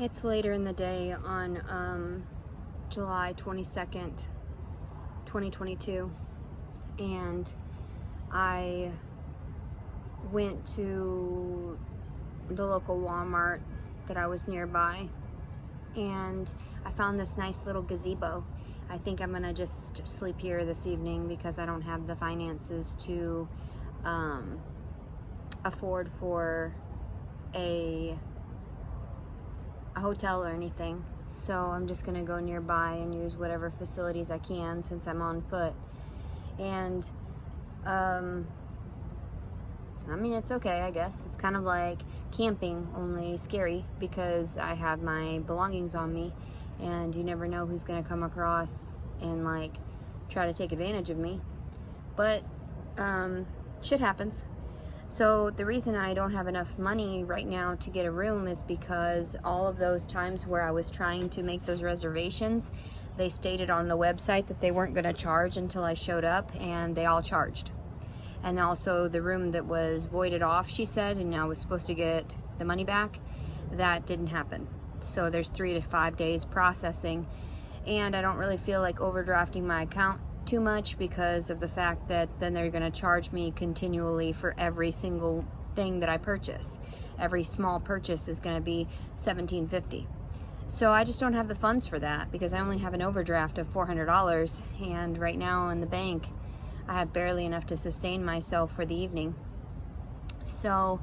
It's later in the day on July 22nd, 2022, and I went to the local Walmart that I was nearby, and I found this nice little gazebo. I think I'm gonna just sleep here this evening because I don't have the finances to afford for a hotel or anything. So I'm just gonna go nearby and use whatever facilities I can since I'm on foot. And I mean, it's okay, I guess. It's kind of like camping, only scary because I have my belongings on me and you never know who's gonna come across and like try to take advantage of me. But shit happens. So the reason I don't have enough money right now to get a room is because all of those times where I was trying to make those reservations, they stated on the website that they weren't going to charge until I showed up, and they all charged. And also the room that was voided off, she said, and I was supposed to get the money back, that didn't happen. So there's 3 to 5 days processing, and I don't really feel like overdrafting my account too much because of the fact that then they're going to charge me continually for every single thing that I purchase. Every small purchase is going to be $17.50. So I just don't have the funds for that because I only have an overdraft of $400, and right now in the bank I have barely enough to sustain myself for the evening. So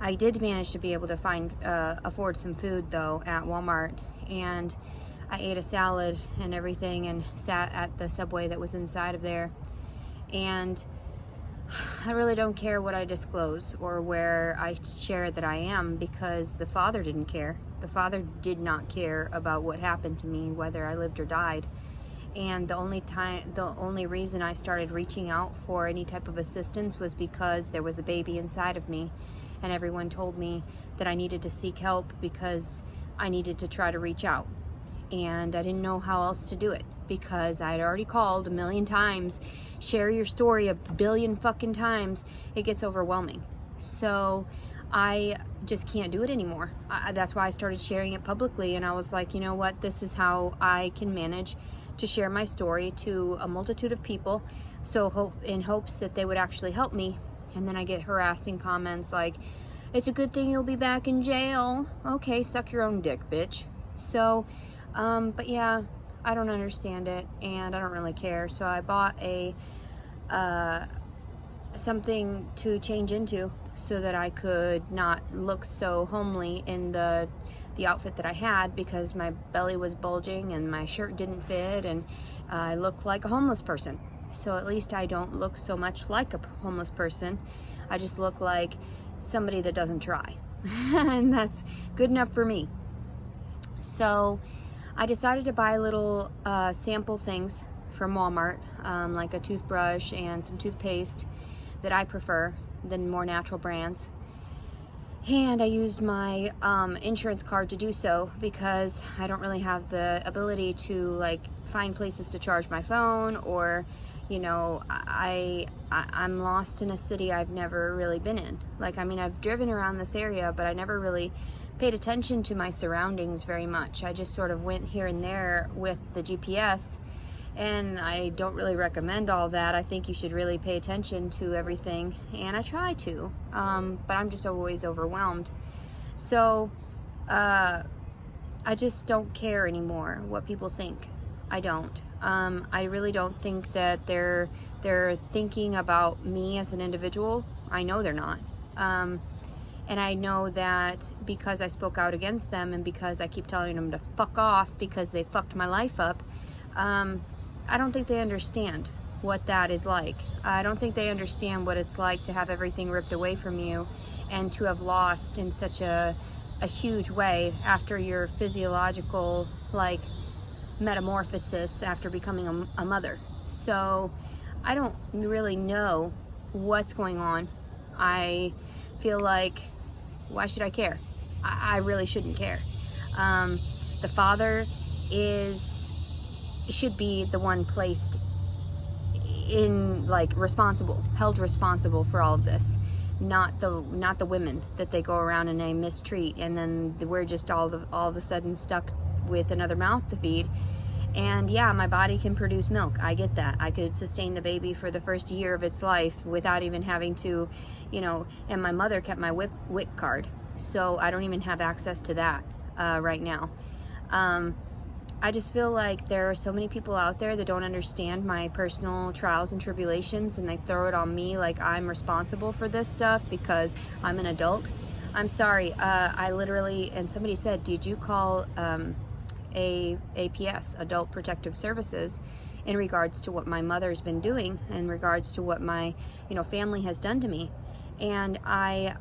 I did manage to be able to afford some food though at Walmart, and I ate a salad and everything and sat at the Subway that was inside of there. And I really don't care what I disclose or where I share that I am because the Father didn't care. The Father did not care about what happened to me, whether I lived or died. And the only reason I started reaching out for any type of assistance was because there was a baby inside of me, and everyone told me that I needed to seek help because I needed to try to reach out. And I didn't know how else to do it because I had already called a million times. Share your story a billion fucking times. It gets overwhelming. So I just can't do it anymore. That's why I started sharing it publicly, and I was like, you know what, this is how I can manage to share my story to a multitude of people, so in hopes that they would actually help me. And then I get harassing comments like, it's a good thing you'll be back in jail. Okay, suck your own dick, bitch. So but yeah, I don't understand it and I don't really care. So I bought a something to change into so that I could not look so homely in the outfit that I had, because my belly was bulging and my shirt didn't fit and I looked like a homeless person. So at least I don't look so much like a homeless person. I just look like somebody that doesn't try. And that's good enough for me. So I decided to buy little sample things from Walmart, like a toothbrush and some toothpaste that I prefer than more natural brands. And I used my insurance card to do so because I don't really have the ability to like find places to charge my phone, or you know, I'm lost in a city I've never really been in. Like, I mean, I've driven around this area, but I never really paid attention to my surroundings very much. I just sort of went here and there with the GPS, and I don't really recommend all that. I think you should really pay attention to everything, and I try to, but I'm just always overwhelmed. So I just don't care anymore what people think. I don't. I really don't think that they're thinking about me as an individual. I know they're not. And I know that because I spoke out against them and because I keep telling them to fuck off because they fucked my life up, I don't think they understand what that is like. I don't think they understand what it's like to have everything ripped away from you and to have lost in such a huge way after your physiological, like, metamorphosis after becoming a mother. So I don't really know what's going on. I feel like, why should I care? I really shouldn't care. The Father should be the one placed in, like, held responsible for all of this. not the women that they go around and they mistreat, and then we're just all of a sudden stuck with another mouth to feed. And yeah, my body can produce milk. I get that. I could sustain the baby for the first year of its life without even having to, you know, and my mother kept my WIC card. So I don't even have access to that right now. I just feel like there are so many people out there that don't understand my personal trials and tribulations, and they throw it on me like I'm responsible for this stuff because I'm an adult. I'm sorry. I literally, and somebody said, did you call APS, Adult Protective Services, in regards to what my mother's been doing, in regards to what my, you know, family has done to me? And I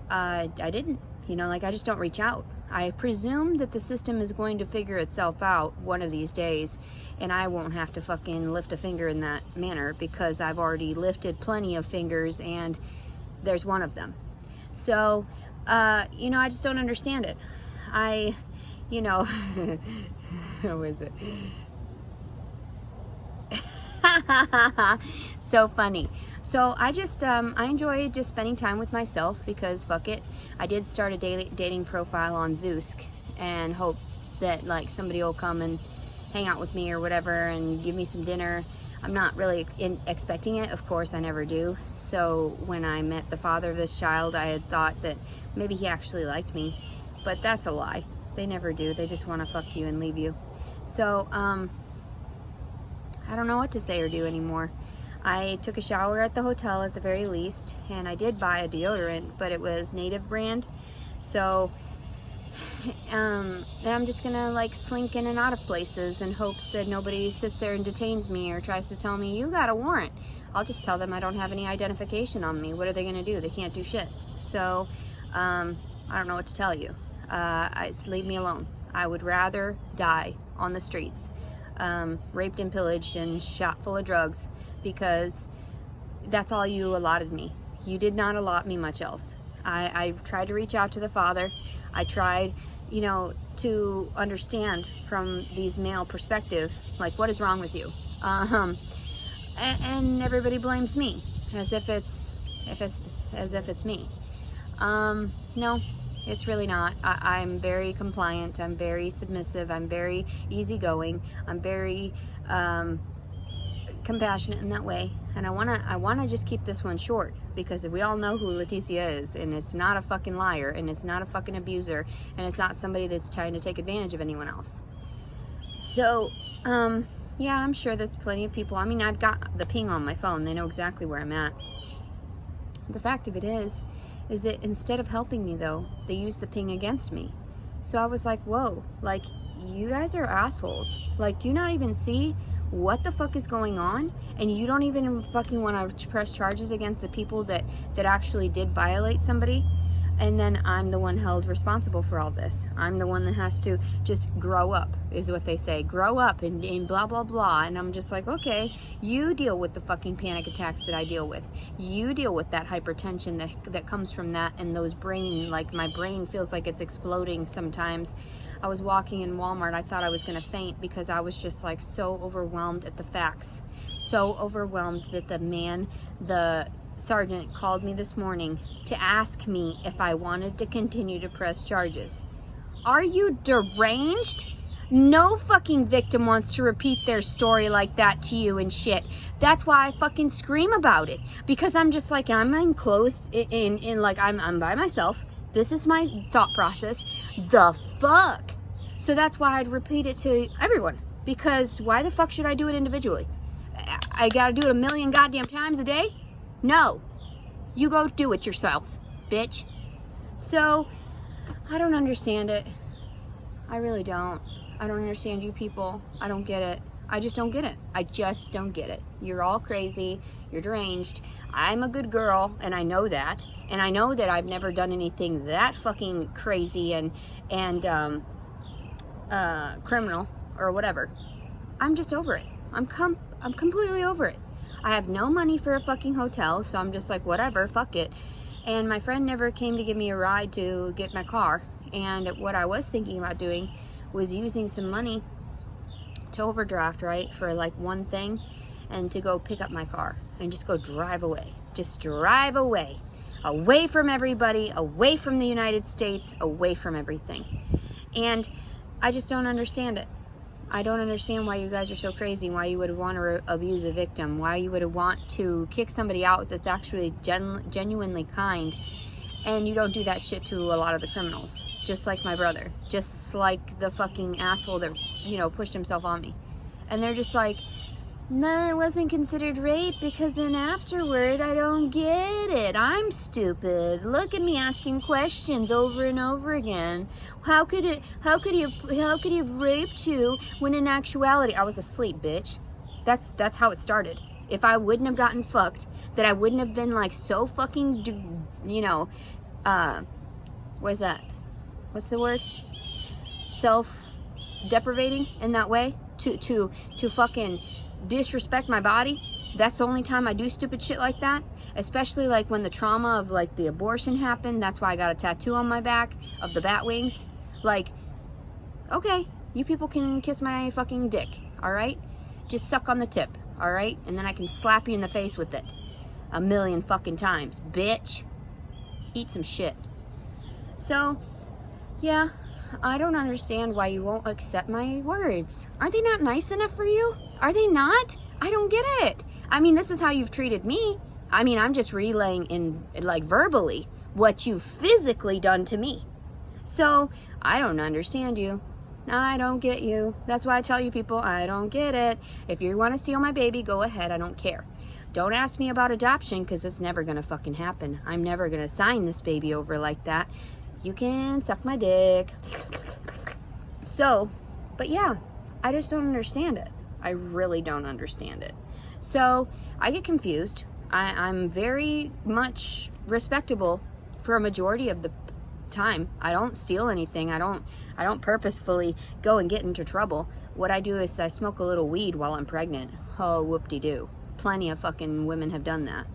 didn't, you know, like, I just don't reach out. I presume that the system is going to figure itself out one of these days, and I won't have to fucking lift a finger in that manner, because I've already lifted plenty of fingers and there's one of them. So, you know, I just don't understand it. You know, how is it? So funny. So I just, I enjoy just spending time with myself, because fuck it. I did start a dating profile on Zoosk and hope that like somebody will come and hang out with me or whatever and give me some dinner. I'm not really expecting it. Of course, I never do. So when I met the father of this child, I had thought that maybe he actually liked me, but that's a lie. They never do. They just want to fuck you and leave you. So, I don't know what to say or do anymore. I took a shower at the hotel at the very least, and I did buy a deodorant, but it was native brand. So, and I'm just gonna like slink in and out of places in hopes that nobody sits there and detains me or tries to tell me, you got a warrant. I'll just tell them I don't have any identification on me. What are they gonna do? They can't do shit. So, I don't know what to tell you. Leave me alone. I would rather die on the streets, raped and pillaged and shot full of drugs, because that's all you allotted me. You did not allot me much else. I tried to reach out to the father. I tried, you know, to understand from these male perspective, like, what is wrong with you? And everybody blames me as if it's me. No. It's really not. I'm very compliant. I'm very submissive. I'm very easygoing. I'm very compassionate in that way. And I wanna just keep this one short, because we all know who Leticia is, and it's not a fucking liar, and it's not a fucking abuser, and it's not somebody that's trying to take advantage of anyone else. So, yeah, I'm sure that plenty of people. I mean, I've got the ping on my phone. They know exactly where I'm at. The fact of it is that instead of helping me, though, they used the ping against me. So I was like, whoa, like, you guys are assholes. Like, do you not even see what the fuck is going on? And you don't even fucking want to press charges against the people that actually did violate somebody? And then I'm the one held responsible for all this. I'm the one that has to just grow up, is what they say. Grow up and blah, blah, blah. And I'm just like, okay, you deal with the fucking panic attacks that I deal with. You deal with that hypertension that comes from that, and those brain, like, my brain feels like it's exploding sometimes. I was walking in Walmart. I thought I was going to faint, because I was just like so overwhelmed at the facts. So overwhelmed that the sergeant called me this morning to ask me if I wanted to continue to press charges. Are you deranged? No fucking victim wants to repeat their story like that to you and shit. That's why I fucking scream about it, because I'm just like, I'm enclosed in like, I'm by myself. This is my thought process. The fuck? So that's why I'd repeat it to everyone, because why the fuck should I do it individually? I gotta do it a million goddamn times a day? No, you go do it yourself, bitch. So, I don't understand it. I really don't. I don't understand you people. I don't get it. I just don't get it. I just don't get it. You're all crazy. You're deranged. I'm a good girl, and I know that. And I know that I've never done anything that fucking crazy and criminal or whatever. I'm just over it. I'm completely over it. I have no money for a fucking hotel, so I'm just like, whatever, fuck it. And my friend never came to give me a ride to get my car. And what I was thinking about doing was using some money to overdraft, right, for like one thing, and to go pick up my car and just go drive away. Just drive away. away from everybody, away from the United States, away from everything. And I just don't understand it. I don't understand why you guys are so crazy, why you would want to abuse a victim, why you would want to kick somebody out that's actually genuinely kind, and you don't do that shit to a lot of the criminals. Just like my brother. Just like the fucking asshole that, pushed himself on me. And they're just like, no, it wasn't considered rape because then afterward, I don't get it. I'm stupid. Look at me asking questions over and over again. How could he have raped you when in actuality, I was asleep, bitch. That's how it started. If I wouldn't have gotten fucked, that I wouldn't have been like so fucking, where's that? What's the word? Self-deprivating in that way to fucking disrespect my body. That's the only time I do stupid shit like that, especially like when the trauma of like the abortion happened. That's why I got a tattoo on my back of the bat wings. Like, okay, you people can kiss my fucking dick, all right? Just suck on the tip, all right? And then I can slap you in the face with it 1,000,000 fucking times, bitch. Eat some shit. So yeah, I don't understand why you won't accept my words. Are they not nice enough for you? Are they not? I don't get it. I mean, this is how you've treated me. I mean, I'm just relaying in, like, verbally what you've physically done to me. So, I don't understand you. I don't get you. That's why I tell you people, I don't get it. If you want to steal my baby, go ahead. I don't care. Don't ask me about adoption, because it's never going to fucking happen. I'm never going to sign this baby over like that. You can suck my dick. So, but yeah, I just don't understand it. I really don't understand it. So, I get confused. I'm very much respectable for a majority of the time. I don't steal anything. I don't purposefully go and get into trouble. What I do is I smoke a little weed while I'm pregnant. Oh, whoop-de-doo. Plenty of fucking women have done that.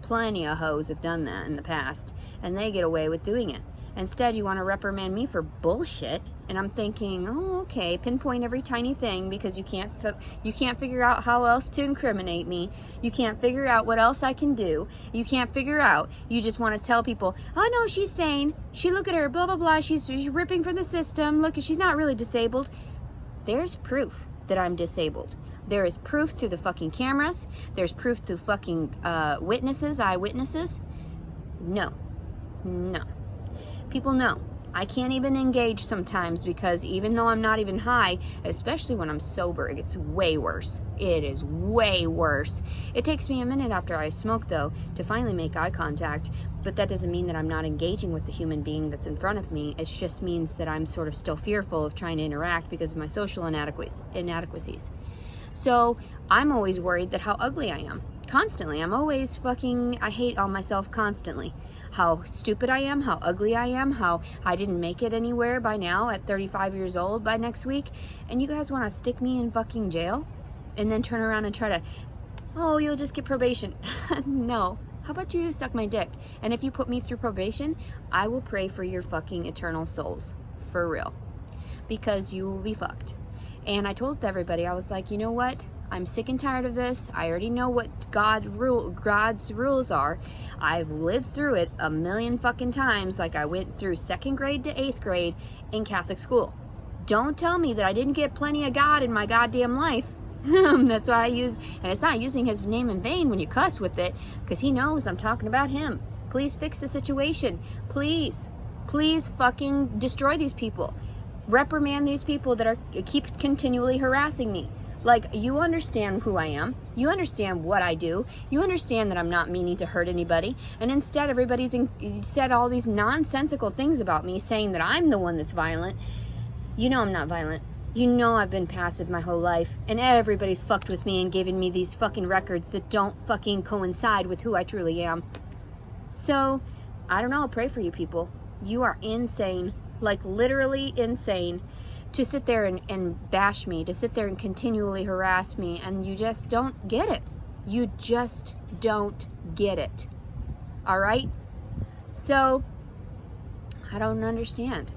Plenty of hoes have done that in the past, and they get away with doing it. Instead, you want to reprimand me for bullshit, and I'm thinking, oh, okay, pinpoint every tiny thing because you can't figure out how else to incriminate me. You can't figure out what else I can do. You can't figure out. You just want to tell people, oh no, she's sane. Look at her, blah blah blah. She's ripping from the system. Look, she's not really disabled. There's proof that I'm disabled. There is proof to the fucking cameras. There's proof to fucking eyewitnesses. No. People know. I can't even engage sometimes because even though I'm not even high, especially when I'm sober, it gets way worse. It is way worse. It takes me a minute after I smoke, though, to finally make eye contact, but that doesn't mean that I'm not engaging with the human being that's in front of me. It just means that I'm sort of still fearful of trying to interact because of my social inadequacies. So I'm always worried that how ugly I am. Constantly. I hate on myself constantly. How stupid I am, how ugly I am, how I didn't make it anywhere by now at 35 years old by next week. And you guys want to stick me in fucking jail? And then turn around and try to, oh, you'll just get probation. No. How about you suck my dick? And if you put me through probation, I will pray for your fucking eternal souls. For real. Because you will be fucked. And I told everybody, I was like, you know what? I'm sick and tired of this. I already know what God's rules are. I've lived through it 1,000,000 fucking times, like I went through 2nd grade to 8th grade in Catholic school. Don't tell me that I didn't get plenty of God in my goddamn life. That's why I use, and it's not using his name in vain when you cuss with it, because he knows I'm talking about him. Please fix the situation. Please fucking destroy these people. Reprimand these people that keep continually harassing me. Like, you understand who I am. You understand what I do. You understand that I'm not meaning to hurt anybody. And instead, everybody's said all these nonsensical things about me, saying that I'm the one that's violent. You know I'm not violent. You know I've been passive my whole life. And everybody's fucked with me and given me these fucking records that don't fucking coincide with who I truly am. So, I don't know. I'll pray for you people. You are insane. Like, literally insane. To sit there and bash me, to sit there and continually harass me, and you just don't get it. You just don't get it. Alright? So, I don't understand.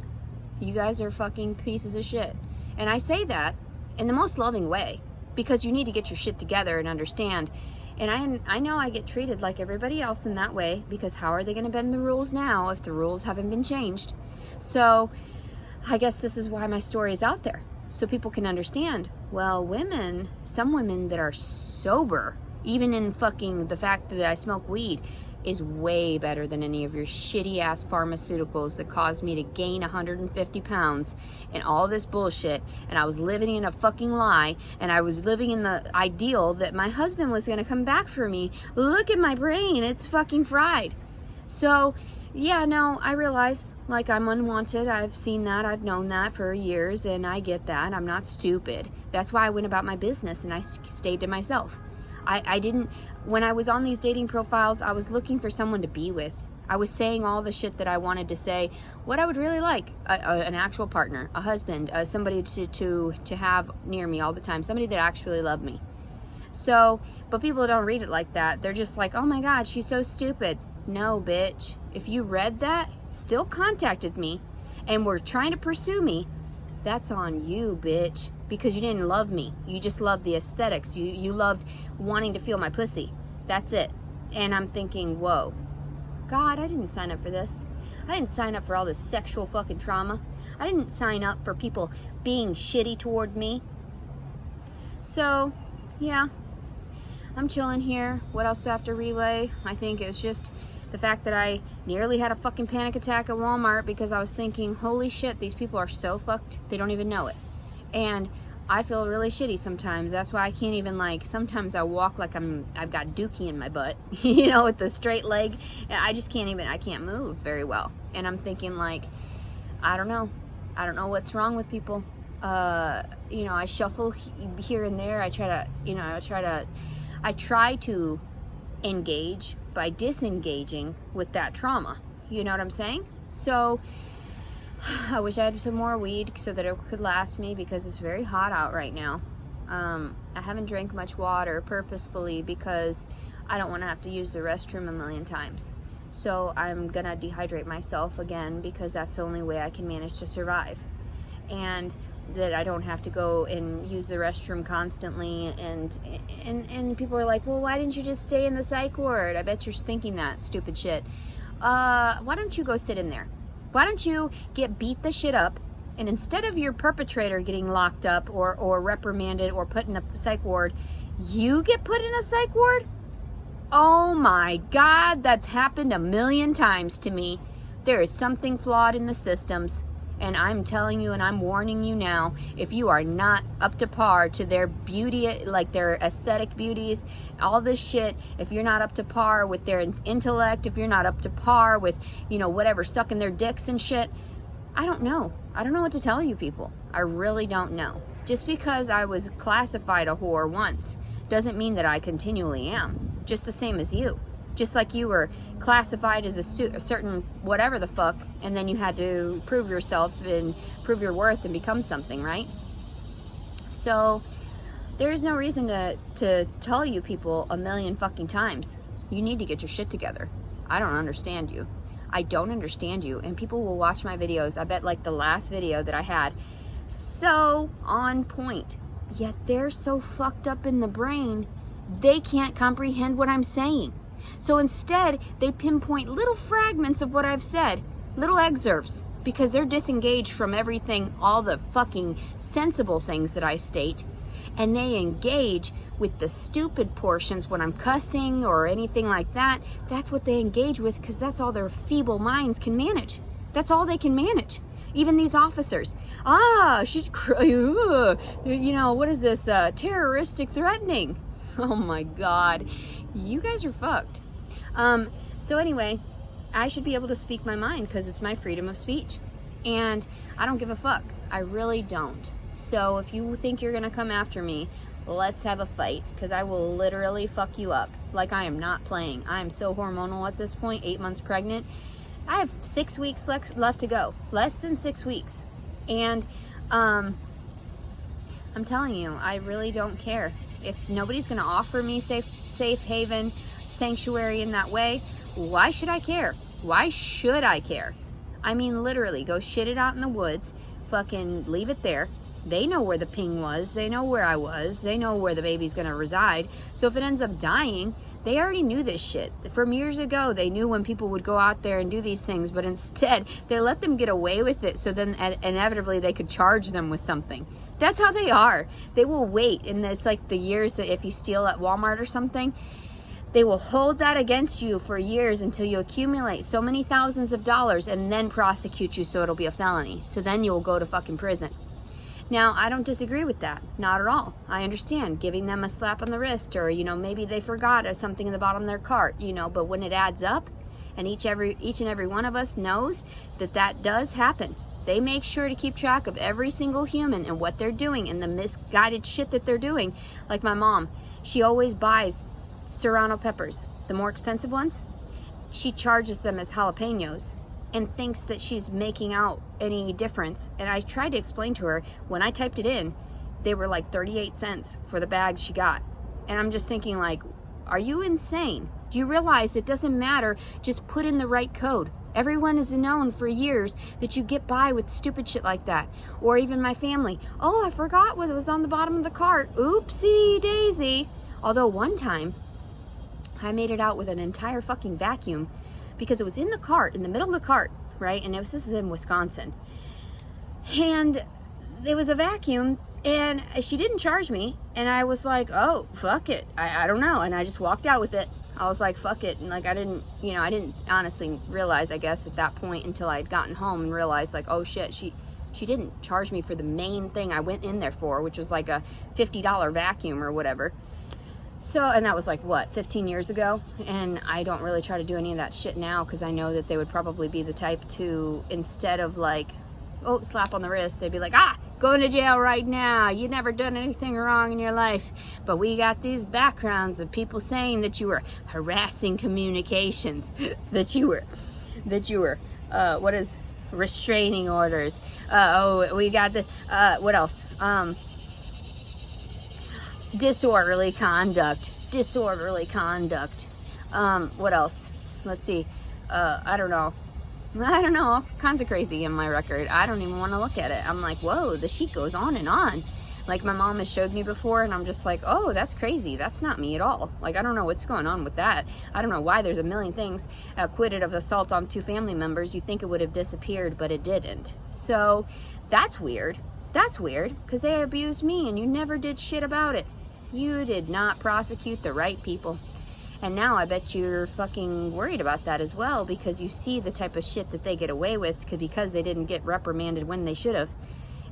You guys are fucking pieces of shit. And I say that in the most loving way, because you need to get your shit together and understand And I know I get treated like everybody else in that way, because how are they going to bend the rules now if the rules haven't been changed? So I guess this is why my story is out there, so people can understand. Well, women, some women that are sober, even in fucking the fact that I smoke weed, is way better than any of your shitty ass pharmaceuticals that caused me to gain 150 pounds and all this bullshit. And I was living in a fucking lie, and I was living in the ideal that my husband was gonna come back for me. Look at my brain, it's fucking fried. So yeah, no, I realize, like, I'm unwanted. I've seen that, I've known that for years, and I get that. I'm not stupid. That's why I went about my business and I stayed to myself. I didn't, when I was on these dating profiles, I was looking for someone to be with. I was saying all the shit that I wanted to say, what I would really like, an actual partner, a husband, somebody to have near me all the time, somebody that actually loved me. So, but people don't read it like that. They're just like, oh my God, she's so stupid. No, bitch. If you read that, still contacted me, and were trying to pursue me, that's on you, bitch. Because you didn't love me. You just loved the aesthetics. You loved wanting to feel my pussy. That's it. And I'm thinking, whoa. God, I didn't sign up for this. I didn't sign up for all this sexual fucking trauma. I didn't sign up for people being shitty toward me. So, yeah. I'm chilling here. What else do I have to relay? I think it's just the fact that I nearly had a fucking panic attack at Walmart because I was thinking, holy shit, these people are so fucked, they don't even know it. And I feel really shitty sometimes. That's why I can't even, like, sometimes I walk like I've got dookie in my butt, you know, with the straight leg. I just can't even, I can't move very well. And I'm thinking, like, I don't know what's wrong with people. You know, I shuffle here and there. I try to engage by disengaging with that trauma. You know what I'm saying? So I wish I had some more weed so that it could last me, because it's very hot out right now. I haven't drank much water purposefully because I don't want to have to use the restroom a million times. So I'm gonna dehydrate myself again, because that's the only way I can manage to survive. And that I don't have to go and use the restroom constantly. And people are like, well, why didn't you just stay in the psych ward? I bet you're thinking that stupid shit. Why don't you go sit in there? Why don't you get beat the shit up, and instead of your perpetrator getting locked up or reprimanded or put in a psych ward, you get put in a psych ward? Oh my God, that's happened a million times to me. There is something flawed in the systems, and I'm telling you, and I'm warning you now, if you are not up to par to their beauty, like their aesthetic beauties, all this shit, if you're not up to par with their intellect, if you're not up to par with, you know, whatever, sucking their dicks and shit, I don't know. I don't know what to tell you people. I really don't know. Just because I was classified a whore once doesn't mean that I continually am. Just the same as you. Just like you were classified as a certain whatever the fuck, and then you had to prove yourself and prove your worth and become something, right? So there's no reason to tell you people a million fucking times, you need to get your shit together. I don't understand you. I don't understand you. And people will watch my videos. I bet, like the last video that I had, so on point, yet they're so fucked up in the brain, they can't comprehend what I'm saying. So instead, they pinpoint little fragments of what I've said, little excerpts, because they're disengaged from everything, all the fucking sensible things that I state, and they engage with the stupid portions when I'm cussing or anything like that. That's what they engage with, because that's all their feeble minds can manage. That's all they can manage. Even these officers. She's, you know, what is this, terroristic threatening? Oh my God, you guys are fucked. So anyway, I should be able to speak my mind because it's my freedom of speech. And I don't give a fuck. I really don't. So if you think you're gonna come after me, let's have a fight, because I will literally fuck you up. Like, I am not playing. I am so hormonal at this point, 8 months pregnant. I have 6 weeks left to go. Less than 6 weeks. And I'm telling you, I really don't care. If nobody's gonna offer me safe haven, sanctuary in that way, why should I care? Why should I care? I mean, literally, go shit it out in the woods, fucking leave it there, They know where the ping was. They know where I was. They know where the baby's going to reside. So if it ends up dying, they already knew this shit. From years ago, they knew when people would go out there and do these things, but instead, they let them get away with it, so then inevitably they could charge them with something. That's how they are. They will wait, and it's like the years that if you steal at Walmart or something, they will hold that against you for years until you accumulate so many thousands of dollars and then prosecute you so it'll be a felony. So then you'll go to fucking prison. Now, I don't disagree with that. Not at all. I understand giving them a slap on the wrist, or, maybe they forgot something in the bottom of their cart, but when it adds up, and each and every one of us knows that does happen. They make sure to keep track of every single human and what they're doing and the misguided shit that they're doing. Like my mom, she always buys serrano peppers, the more expensive ones. She charges them as jalapenos and thinks that she's making out any difference. And I tried to explain to her, when I typed it in, they were like 38 cents for the bag she got. And I'm just thinking, like, are you insane? Do you realize it doesn't matter? Just put in the right code. Everyone has known for years that you get by with stupid shit like that. Or even my family. Oh, I forgot what was on the bottom of the cart. Oopsie daisy. Although one time, I made it out with an entire fucking vacuum because it was in the cart, in the middle of the cart, right? And this is in Wisconsin. And there was a vacuum, and she didn't charge me. And I was like, oh, fuck it. I don't know. And I just walked out with it. I was like, fuck it. And like, I didn't honestly realize, I guess, at that point until I had gotten home and realized, like, oh shit, she didn't charge me for the main thing I went in there for, which was like a $50 vacuum or whatever. So, and that was like, what, 15 years ago? And I don't really try to do any of that shit now because I know that they would probably be the type to, instead of like, oh, slap on the wrist, they'd be like, going to jail right now. You never done anything wrong in your life. But we got these backgrounds of people saying that you were harassing communications, that you were, what is restraining orders? We got the, what else? Disorderly conduct. What else? Let's see. I don't know. All kinds of crazy in my record. I don't even want to look at it. I'm like, whoa, the sheet goes on and on. Like my mom has showed me before, and I'm just like, oh, that's crazy. That's not me at all. Like, I don't know what's going on with that. I don't know why there's a million things acquitted of assault on 2 family members. You'd think it would have disappeared, but it didn't. So that's weird. That's weird, because they abused me, and you never did shit about it. You did not prosecute the right people. And now I bet you're fucking worried about that as well, because you see the type of shit that they get away with because they didn't get reprimanded when they should have.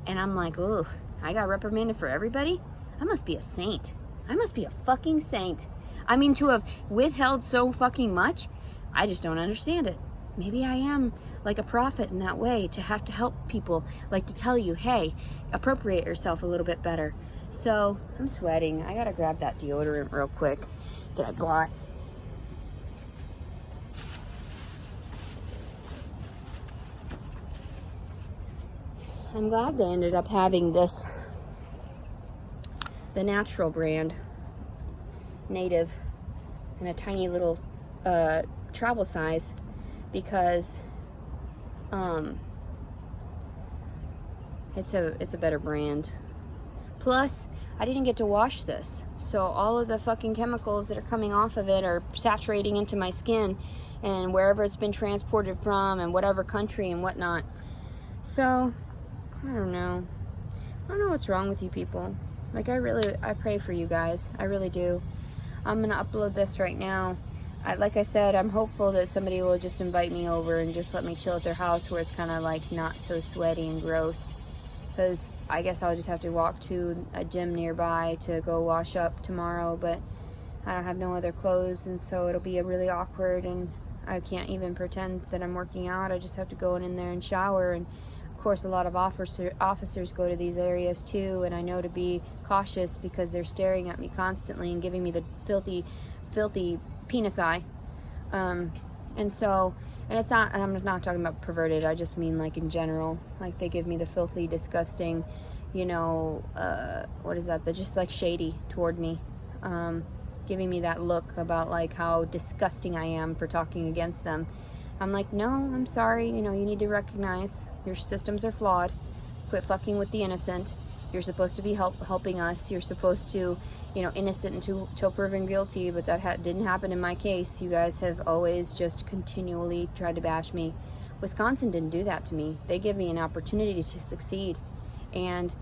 And I'm like, oh, I got reprimanded for everybody? I must be a saint. I must be a fucking saint. I mean, to have withheld so fucking much, I just don't understand it. Maybe I am like a prophet in that way, to have to help people, like to tell you, hey, appropriate yourself a little bit better. So, I'm sweating. I gotta grab that deodorant real quick that I bought. I'm glad they ended up having this, the natural brand, native, in a tiny little travel size, because it's a better brand. Plus, I didn't get to wash this, so all of the fucking chemicals that are coming off of it are saturating into my skin and wherever it's been transported from and whatever country and whatnot. So, I don't know. I don't know what's wrong with you people. Like, I pray for you guys. I really do. I'm gonna upload this right now. Like I said, I'm hopeful that somebody will just invite me over and just let me chill at their house where it's kind of like not so sweaty and gross. Because I guess I'll just have to walk to a gym nearby to go wash up tomorrow, but I don't have no other clothes, and so it'll be really awkward, and I can't even pretend that I'm working out. I just have to go in there and shower. And of course, a lot of officers go to these areas too, and I know to be cautious because they're staring at me constantly and giving me the filthy penis eye. And it's not, and I'm not talking about perverted, I just mean like in general. Like, they give me the filthy, disgusting, what is that? They're just like shady toward me. Giving me that look about like how disgusting I am for talking against them. I'm like, no, I'm sorry. You need to recognize your systems are flawed. Quit fucking with the innocent. You're supposed to be helping us. You're supposed to, you know, innocent until proven guilty, but that didn't happen in my case. You guys have always just continually tried to bash me. Wisconsin didn't do that to me. They give me an opportunity to succeed. And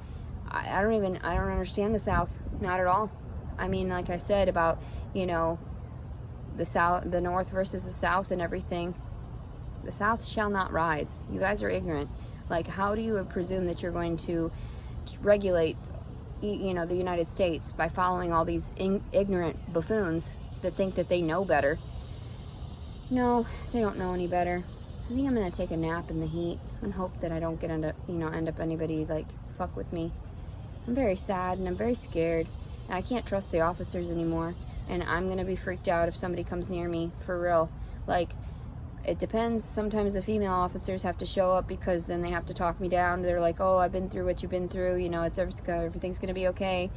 I don't understand the South, not at all. I mean, like I said about, you know, the North versus the South and everything. The South shall not rise. You guys are ignorant. Like, how do you presume that you're going to regulate, you know, the United States by following all these ignorant buffoons that think that they know better? No, they don't know any better. I think I'm gonna take a nap in the heat and hope that I don't end up anybody like fuck with me. I'm very sad and I'm very scared. And I can't trust the officers anymore. And I'm gonna be freaked out if somebody comes near me, for real. Like, it depends. Sometimes the female officers have to show up because then they have to talk me down. They're like, oh, I've been through what you've been through. You know, everything's gonna be okay.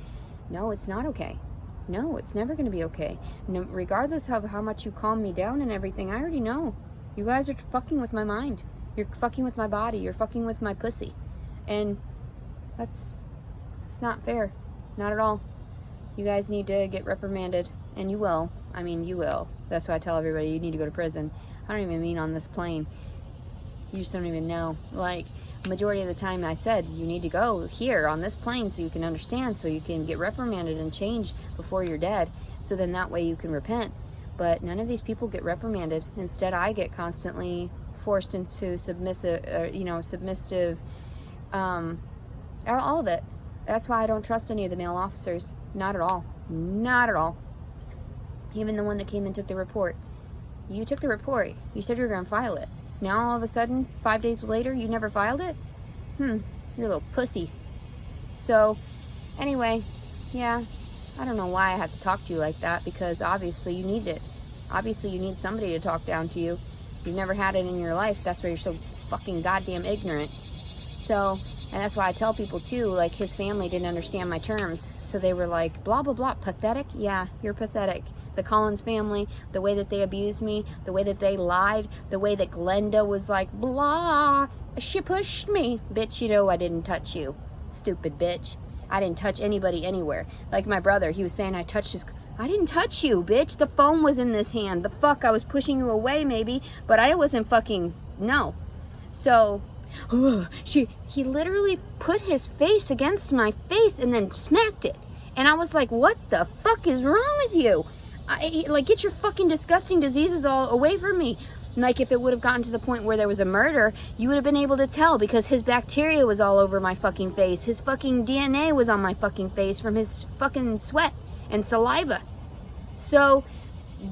No, it's not okay. No, it's never gonna be okay. No, regardless of how much you calm me down and everything, I already know. You guys are fucking with my mind. You're fucking with my body. You're fucking with my pussy. And it's not fair. Not at all. You guys need to get reprimanded. And you will. I mean, you will. That's why I tell everybody you need to go to prison. I don't even mean on this plane. You just don't even know. Like, majority of the time I said, you need to go here on this plane so you can understand, so you can get reprimanded and change before you're dead. So then that way you can repent. But none of these people get reprimanded. Instead, I get constantly forced into submissive, all of it. That's why I don't trust any of the male officers. Not at all. Not at all. Even the one that came and took the report. You took the report. You said you were going to file it. Now all of a sudden, 5 days later, you never filed it? You're a little pussy. So, anyway, yeah. I don't know why I have to talk to you like that, because obviously you need it. Obviously you need somebody to talk down to you. You've never had it in your life. That's why you're so fucking goddamn ignorant. So, and that's why I tell people too, like, his family didn't understand my terms. So they were like, blah, blah, blah, pathetic? Yeah, you're pathetic. The Collins family, the way that they abused me, the way that they lied, the way that Glenda was like, blah, she pushed me. Bitch, you know I didn't touch you. Stupid bitch. I didn't touch anybody anywhere. Like my brother, he was saying I touched his... I didn't touch you, bitch. The phone was in this hand. The fuck, I was pushing you away maybe, but I wasn't fucking... No. So, he literally put his face against my face and then smacked it. And I was like, what the fuck is wrong with you? Like, get your fucking disgusting diseases all away from me. Like, if it would have gotten to the point where there was a murder, you would have been able to tell, because his bacteria was all over my fucking face. His fucking DNA was on my fucking face from his fucking sweat and saliva. So,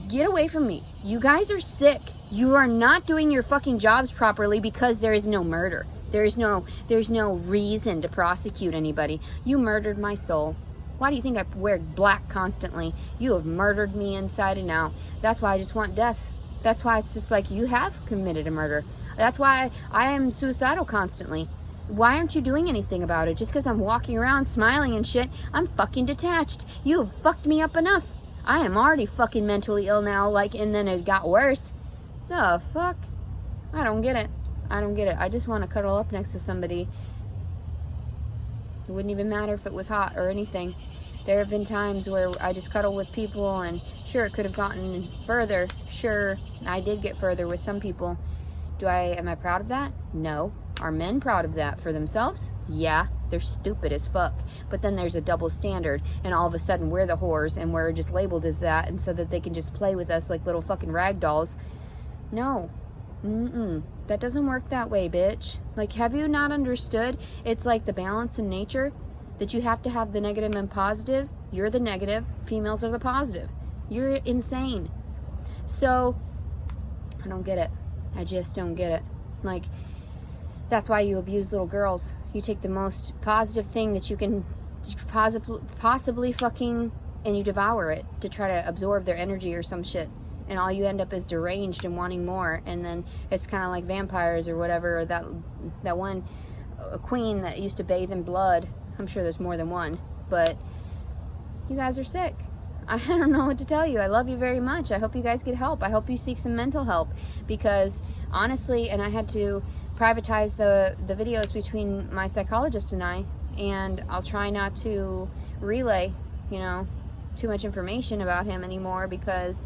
get away from me. You guys are sick. You are not doing your fucking jobs properly because there is no murder. There's no reason to prosecute anybody. You murdered my soul. Why do you think I wear black constantly? You have murdered me inside and out. That's why I just want death. That's why it's just like, you have committed a murder. That's why I am suicidal constantly. Why aren't you doing anything about it? Just because I'm walking around smiling and shit, I'm fucking detached. You have fucked me up enough. I am already fucking mentally ill now, like, and then it got worse. The fuck? I don't get it. I don't get it. I just want to cuddle up next to somebody. It wouldn't even matter if it was hot or anything. There have been times where I just cuddle with people, and sure, it could have gotten further. Sure, I did get further with some people. Am I proud of that? No. Are men proud of that for themselves? Yeah, they're stupid as fuck. But then there's a double standard, and all of a sudden we're the whores, and we're just labeled as that, and so that they can just play with us like little fucking rag dolls. No. That doesn't work that way, bitch. Like, have you not understood? It's like the balance in nature, that you have to have the negative and positive. You're the negative, females are the positive. You're insane. So, I don't get it. I just don't get it. Like, that's why you abuse little girls. You take the most positive thing that you can possibly fucking, and you devour it to try to absorb their energy or some shit. And all you end up is deranged and wanting more. And then it's kind of like vampires or whatever, or that one queen that used to bathe in blood. I'm sure there's more than one. But you guys are sick. I don't know what to tell you. I love you very much. I hope you guys get help. I hope you seek some mental help, because honestly, and I had to privatize the videos between my psychologist and I, and I'll try not to relay, you know, too much information about him anymore, because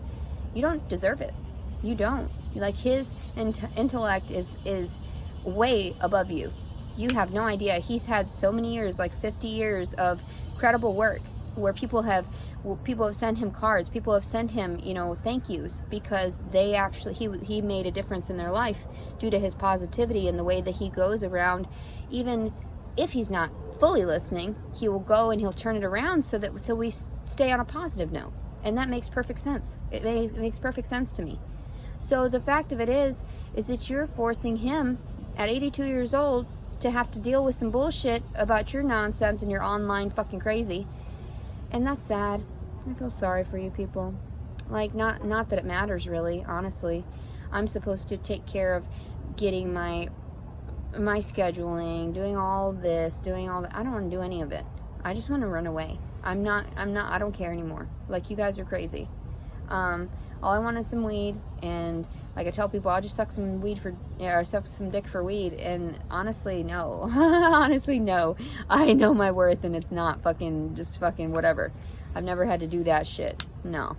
you don't deserve it. You don't. Like, his intellect is way above you. You have no idea. He's had so many years, like 50 years of credible work, where people have sent him cards, people have sent him, you know, thank yous, because they actually, he made a difference in their life due to his positivity and the way that he goes around. Even if he's not fully listening, he will go and he'll turn it around so we stay on a positive note. And that makes perfect sense. It makes perfect sense to me. So the fact of it is that you're forcing him at 82 years old to have to deal with some bullshit about your nonsense and your online fucking crazy. And that's sad. I feel sorry for you people. Like, not that it matters really, honestly. I'm supposed to take care of getting my scheduling, doing all this, doing all that. I don't want to do any of it. I just want to run away. I don't care anymore. Like, you guys are crazy. All I want is some weed, and like I tell people, I'll just suck some dick for weed, and honestly, no. Honestly, no. I know my worth, and it's not just fucking whatever. I've never had to do that shit. No.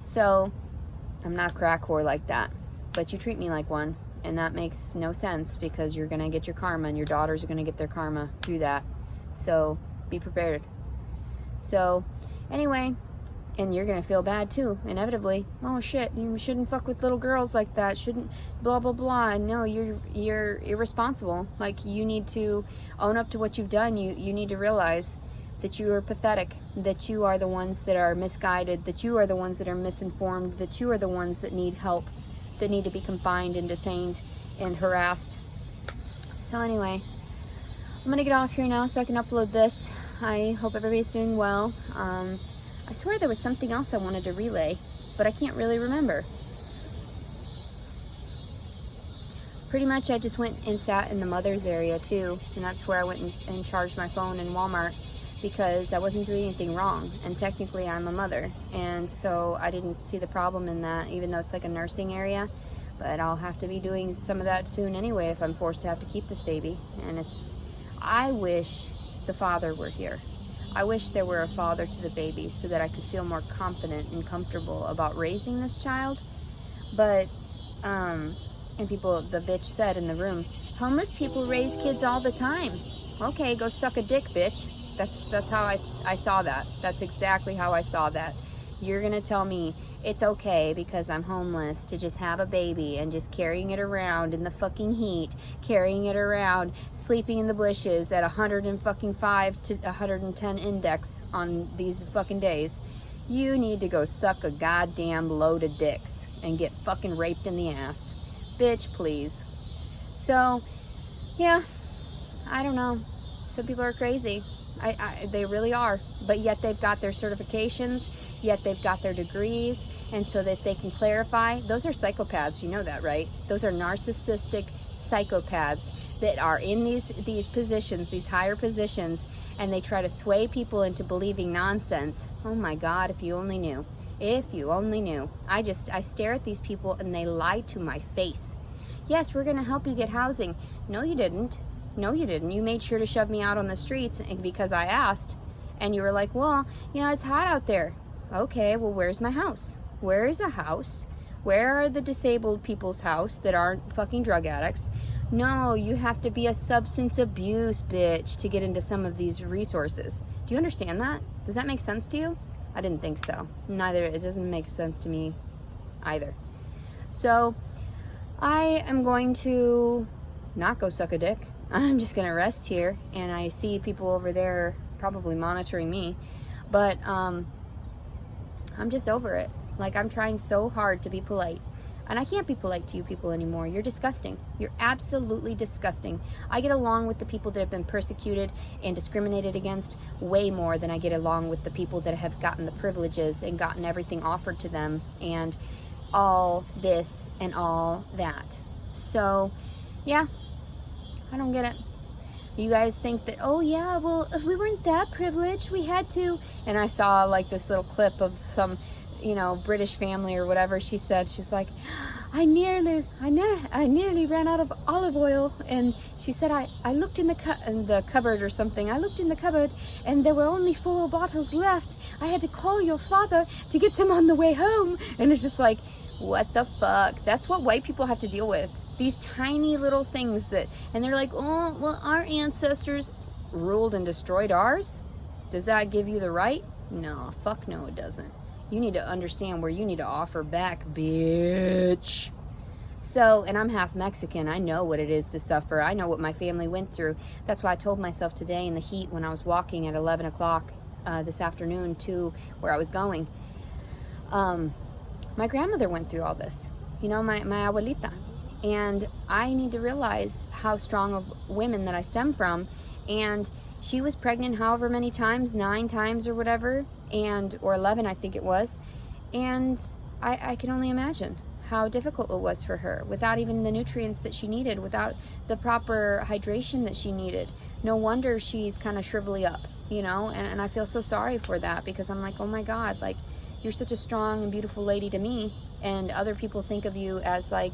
So, I'm not a crack whore like that. But you treat me like one, and that makes no sense, because you're gonna get your karma, and your daughters are gonna get their karma through that. So, be prepared. So, anyway, and you're gonna feel bad too, inevitably. Oh shit, you shouldn't fuck with little girls like that. Shouldn't blah blah blah. No, you're irresponsible. Like, you need to own up to what you've done. You need to realize that you are pathetic, that you are the ones that are misguided, that you are the ones that are misinformed, that you are the ones that need help, that need to be confined and detained and harassed. So anyway, I'm gonna get off here now so I can upload this. I hope everybody's doing well. I swear there was something else I wanted to relay, but I can't really remember. Pretty much I just went and sat in the mother's area too, and that's where I went and charged my phone in Walmart, because I wasn't doing anything wrong, and technically I'm a mother, and so I didn't see the problem in that, even though it's like a nursing area. But I'll have to be doing some of that soon anyway if I'm forced to have to keep this baby. And I wish the father were here. I wish there were a father to the baby so that I could feel more confident and comfortable about raising this child. But, and the bitch said in the room, homeless people raise kids all the time. Okay, go suck a dick, bitch. That's how I saw that. That's exactly how I saw that. You're gonna tell me it's okay because I'm homeless to just have a baby and just carrying it around in the fucking heat, carrying it around, sleeping in the bushes at 105 to 110 index on these fucking days. You need to go suck a goddamn load of dicks and get fucking raped in the ass. Bitch, please. So, yeah, I don't know. Some people are crazy. They really are. But yet they've got their certifications, yet they've got their degrees, and so that they can clarify. Those are psychopaths, you know that, right? Those are narcissistic psychopaths that are in these positions, these higher positions, and they try to sway people into believing nonsense. Oh my God, if you only knew. If you only knew. I stare at these people and they lie to my face. Yes, we're gonna help you get housing. No, you didn't. No, you didn't. You made sure to shove me out on the streets because I asked. And you were like, well, you know, it's hot out there. Okay, well, where's my house? Where is a house? Where are the disabled people's house that aren't fucking drug addicts? No, you have to be a substance abuse bitch to get into some of these resources. Do you understand that? Does that make sense to you? I didn't think so. Neither. It doesn't make sense to me either. So, I am going to not go suck a dick. I'm just gonna rest here, and I see people over there probably monitoring me, but I'm just over it. Like, I'm trying so hard to be polite, and I can't be polite to you people anymore. You're disgusting. You're absolutely disgusting. I get along with the people that have been persecuted and discriminated against way more than I get along with the people that have gotten the privileges and gotten everything offered to them and all this and all that. So, yeah. I don't get it. You guys think that, oh yeah, well, if we weren't that privileged, we had to. And I saw like this little clip of some, you know, British family or whatever. She said, she's like, I nearly ran out of olive oil. And She said, I looked in the cupboard or something. I looked in the cupboard and there were only 4 bottles left. I had to call your father to get some on the way home. And it's just like, what the fuck? That's what white people have to deal with. These tiny little things and they're like, oh, well, our ancestors ruled and destroyed ours. Does that give you the right? No, fuck no, it doesn't. You need to understand where you need to offer back, bitch. So, and I'm half Mexican. I know what it is to suffer. I know what my family went through. That's why I told myself today in the heat when I was walking at 11 o'clock this afternoon to where I was going. My grandmother went through all this. You know, my abuelita. And I need to realize how strong of women that I stem from. And she was pregnant however many times, 9 times or whatever, or 11 I think it was. And I can only imagine how difficult it was for her without even the nutrients that she needed, without the proper hydration that she needed. No wonder she's kind of shrivelly up, you know, and I feel so sorry for that because I'm like, oh my God, like, you're such a strong and beautiful lady to me, and other people think of you as like,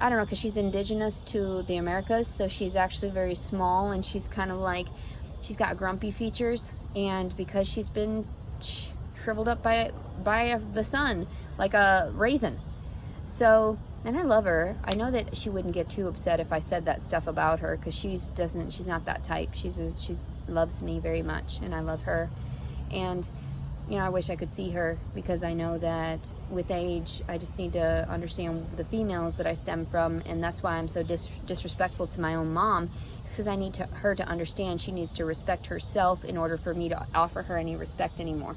I don't know, because she's indigenous to the Americas, so she's actually very small, and she's kind of like, she's got grumpy features, and because she's been shriveled up by the sun like a raisin. So, and I love her. I know that she wouldn't get too upset if I said that stuff about her, because she's not that type. She's loves me very much, and I love her. And you know, I wish I could see her, because I know that with age, I just need to understand the females that I stem from, and that's why I'm so disrespectful to my own mom, because I need her to understand she needs to respect herself in order for me to offer her any respect anymore.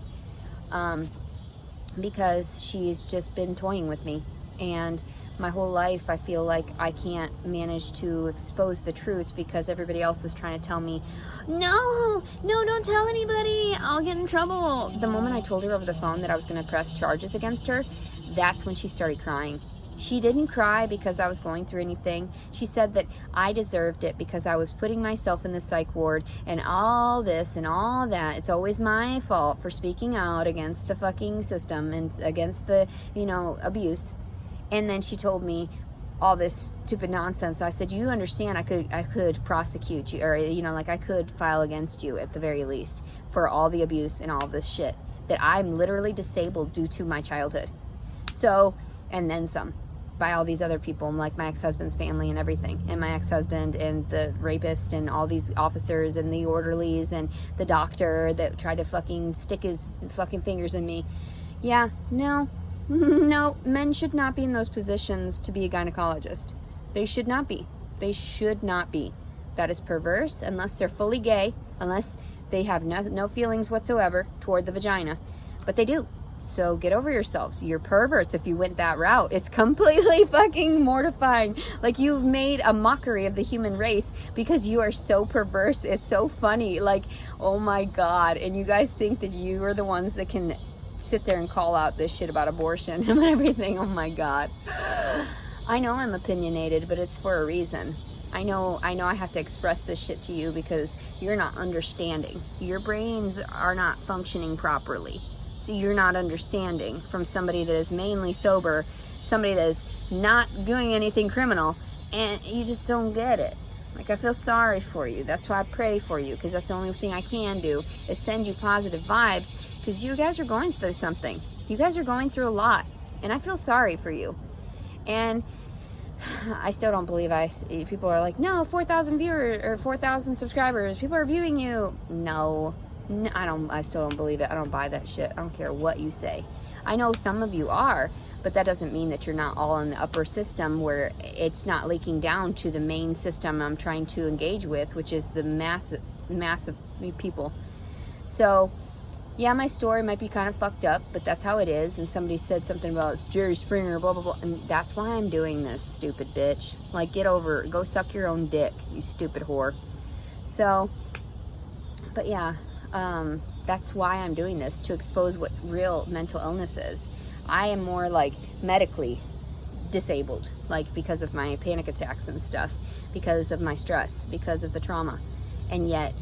Because she's just been toying with me, and my whole life I feel like I can't manage to expose the truth because everybody else is trying to tell me, no, don't tell anybody, I'll get in trouble. The moment I told her over the phone that I was going to press charges against her, that's when she started crying. She didn't cry because I was going through anything. She said that I deserved it because I was putting myself in the psych ward and all this and all that. It's always my fault for speaking out against the fucking system and against the, abuse. And then she told me all this stupid nonsense. So I said, you understand I could prosecute you, or, I could file against you at the very least for all the abuse and all this shit. That I'm literally disabled due to my childhood. So, and then some, by all these other people, like my ex-husband's family and everything. And my ex-husband and the rapist and all these officers and the orderlies and the doctor that tried to fucking stick his fucking fingers in me. Yeah, no, men should not be in those positions to be a gynecologist. They should not be. They should not be. That is perverse, unless they're fully gay, unless they have no feelings whatsoever toward the vagina. But they do. So get over yourselves. You're perverts if you went that route. It's completely fucking mortifying. Like, you've made a mockery of the human race because you are so perverse. It's so funny. Like, oh my God. And you guys think that you are the ones that can sit there and call out this shit about abortion and everything. Oh my God. I know I'm opinionated, but it's for a reason. I know I have to express this shit to you because you're not understanding. Your brains are not functioning properly. So you're not understanding from somebody that is mainly sober, somebody that is not doing anything criminal, and you just don't get it. Like, I feel sorry for you. That's why I pray for you, because that's the only thing I can do is send you positive vibes, because you guys are going through something. You guys are going through a lot, and I feel sorry for you. And I still don't believe people are like, no, 4,000 viewers or 4,000 subscribers. People are viewing you. No, I still don't believe it. I don't buy that shit. I don't care what you say. I know some of you are, but that doesn't mean that you're not all in the upper system where it's not leaking down to the main system I'm trying to engage with, which is the massive people. So, yeah, my story might be kind of fucked up, but that's how it is. And somebody said something about Jerry Springer, blah, blah, blah. And that's why I'm doing this, stupid bitch. Like, get over it. Go suck your own dick, you stupid whore. So, but yeah, that's why I'm doing this, to expose what real mental illness is. I am more like medically disabled, like because of my panic attacks and stuff, because of my stress, because of the trauma. And yet,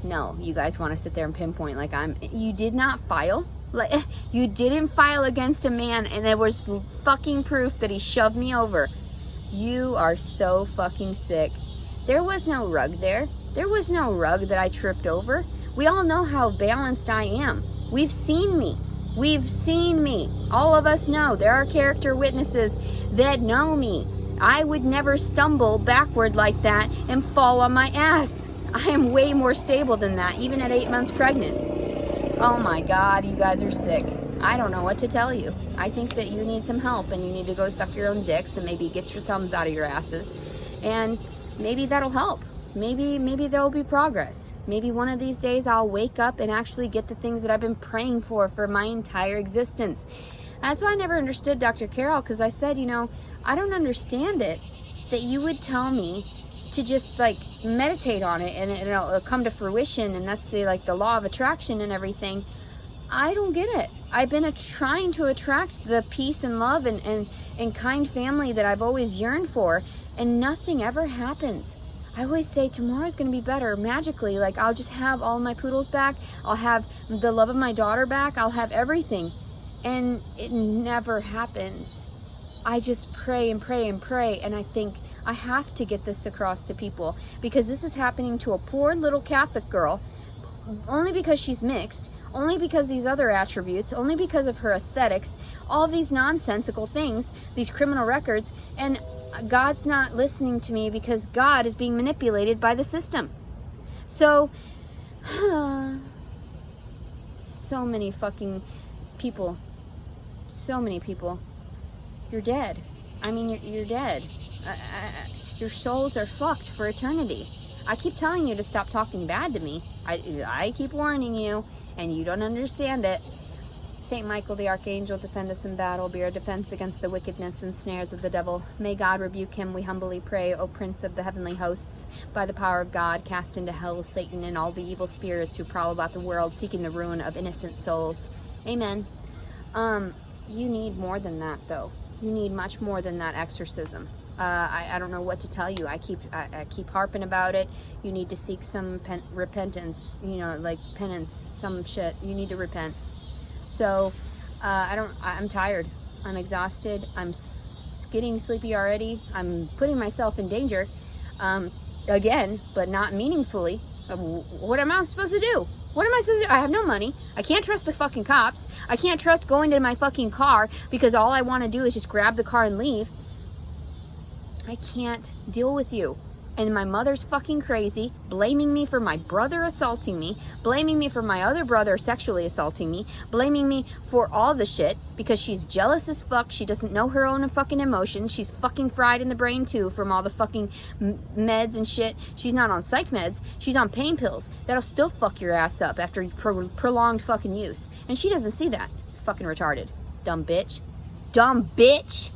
no, you guys want to sit there and pinpoint like you did not file. Like, you didn't file against a man and there was fucking proof that he shoved me over. You are so fucking sick. There was no rug there. There was no rug that I tripped over. We all know how balanced I am. We've seen me. We've seen me. All of us know. There are character witnesses that know me. I would never stumble backward like that and fall on my ass. I am way more stable than that, even at 8 months pregnant. Oh my God, you guys are sick. I don't know what to tell you. I think that you need some help and you need to go suck your own dicks and maybe get your thumbs out of your asses. And maybe that'll help. Maybe there'll be progress. Maybe one of these days I'll wake up and actually get the things that I've been praying for my entire existence. That's why I never understood Dr. Carol, because I said, you know, I don't understand it that you would tell me to just like meditate on it and it'll come to fruition, and that's the law of attraction and everything. I don't get it. I've been trying to attract the peace and love and kind family that I've always yearned for, and nothing ever happens. I always say tomorrow's going to be better magically. Like, I'll just have all my poodles back. I'll have the love of my daughter back. I'll have everything. And it never happens. I just pray and pray and pray, and I think I have to get this across to people, because this is happening to a poor little Catholic girl only because she's mixed, only because these other attributes, only because of her aesthetics, all these nonsensical things, these criminal records, and God's not listening to me because God is being manipulated by the system. So, so many fucking people, so many people, you're dead. I mean, you're dead. Your souls are fucked for eternity. I keep telling you to stop talking bad to me. I keep warning you, and you don't understand it. Saint Michael the Archangel, defend us in battle, be our defense against the wickedness and snares of the devil. May God rebuke him, we humbly pray, O Prince of the heavenly hosts. By the power of God, cast into hell Satan and all the evil spirits who prowl about the world, seeking the ruin of innocent souls. Amen. You need more than that, though. You need much more than that exorcism. I don't know what to tell you. I keep harping about it. You need to seek some repentance, you know, like penance, some shit. You need to repent. So, I'm tired. I'm exhausted. I'm getting sleepy already. I'm putting myself in danger, again, but not meaningfully. What am I supposed to do? What am I supposed to do? I have no money. I can't trust the fucking cops. I can't trust going to my fucking car because all I want to do is just grab the car and leave. I can't deal with you. And my mother's fucking crazy, blaming me for my brother assaulting me, blaming me for my other brother sexually assaulting me, blaming me for all the shit because she's jealous as fuck. She doesn't know her own fucking emotions. She's fucking fried in the brain too from all the fucking meds and shit. She's not on psych meds. She's on pain pills. That'll still fuck your ass up after prolonged fucking use. And she doesn't see that. Fucking retarded. Dumb bitch. Dumb bitch.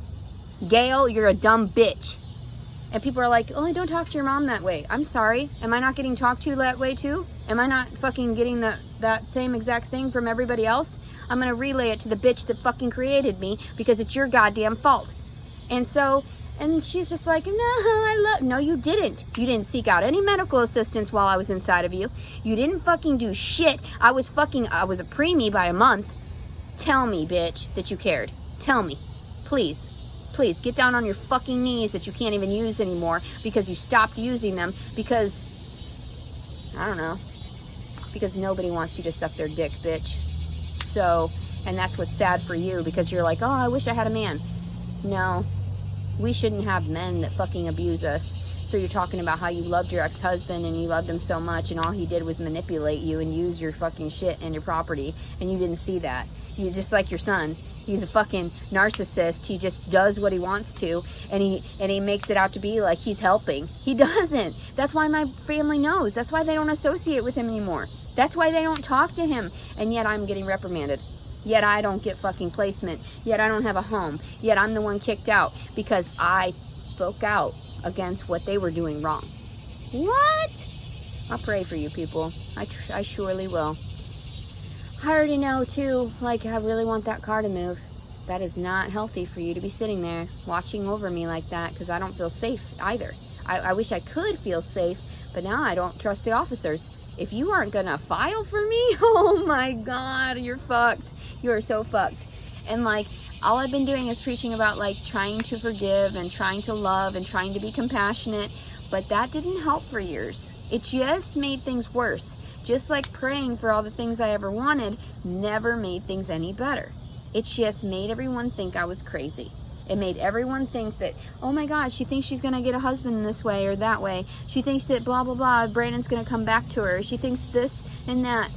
Gail, you're a dumb bitch. And people are like, oh, don't talk to your mom that way. I'm sorry. Am I not getting talked to that way too? Am I not fucking getting that same exact thing from everybody else? I'm going to relay it to the bitch that fucking created me because it's your goddamn fault. And so, and she's just like, no, you didn't. You didn't seek out any medical assistance while I was inside of you. You didn't fucking do shit. I was a preemie by a month. Tell me, bitch, that you cared. Tell me. Please. Please, get down on your fucking knees that you can't even use anymore because you stopped using them because, I don't know, because nobody wants you to suck their dick, bitch. So, and that's what's sad for you because you're like, oh, I wish I had a man. No, we shouldn't have men that fucking abuse us. So you're talking about how you loved your ex-husband and you loved him so much and all he did was manipulate you and use your fucking shit and your property and you didn't see that. You just like your son. He's a fucking narcissist. He just does what he wants to, and he makes it out to be like he's helping. He doesn't. That's why my family knows. That's why they don't associate with him anymore. That's why they don't talk to him. And yet I'm getting reprimanded. Yet I don't get fucking placement. Yet I don't have a home. Yet I'm the one kicked out because I spoke out against what they were doing wrong. What? I'll pray for you people. I surely will. I already know too, like, I really want that car to move. That is not healthy for you to be sitting there watching over me like that because I don't feel safe either. I wish I could feel safe, but now I don't trust the officers. If you aren't gonna file for me, oh my God, you're fucked. You are so fucked. And like, all I've been doing is preaching about like trying to forgive and trying to love and trying to be compassionate. But that didn't help for years. It just made things worse. Just like praying for all the things I ever wanted never made things any better. It just made everyone think I was crazy. It made everyone think that, oh my God, she thinks she's going to get a husband this way or that way. She thinks that blah, blah, blah, Brandon's going to come back to her. She thinks this and that.